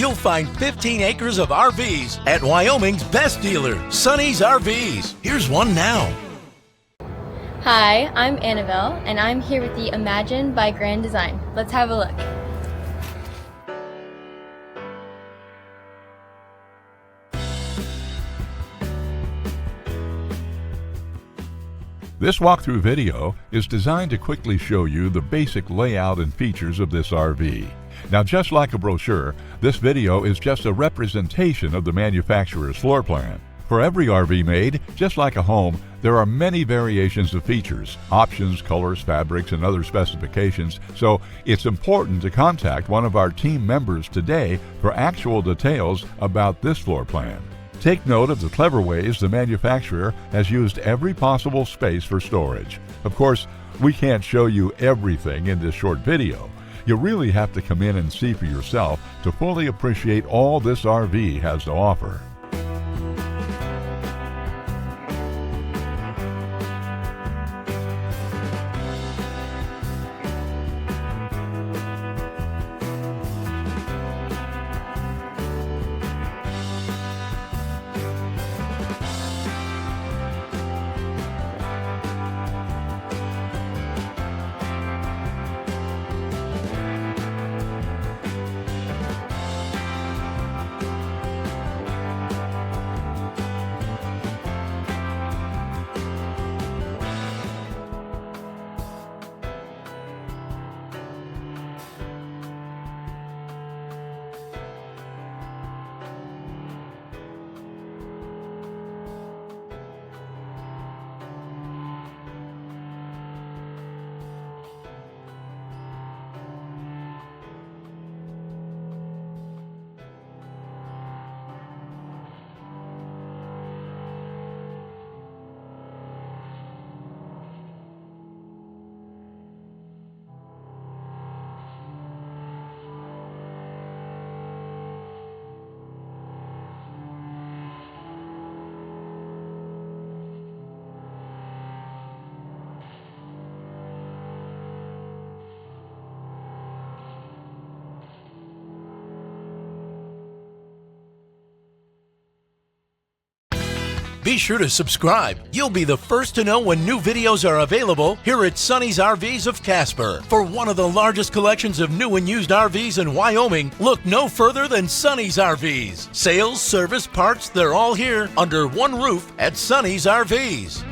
you'll find 15 acres of RVs at Wyoming's best dealer, Sonny's RVs. Here's one now. Hi, I'm Annabelle, and I'm here with the Imagine by Grand Design. Let's have a look. This walkthrough video is designed to quickly show you the basic layout and features of this RV. Now, just like a brochure, this video is just a representation of the manufacturer's floor plan. For every RV made, just like a home, there are many variations of features, options, colors, fabrics, and other specifications, so it's important to contact one of our team members today for actual details about this floor plan. Take note of the clever ways the manufacturer has used every possible space for storage. Of course, we can't show you everything in this short video. You really have to come in and see for yourself to fully appreciate all this RV has to offer. Be sure to subscribe. You'll be the first to know when new videos are available here at Sonny's RVs of Casper. For one of the largest collections of new and used RVs in Wyoming, look no further than Sonny's RVs. Sales, service, parts, they're all here under one roof at Sonny's RVs.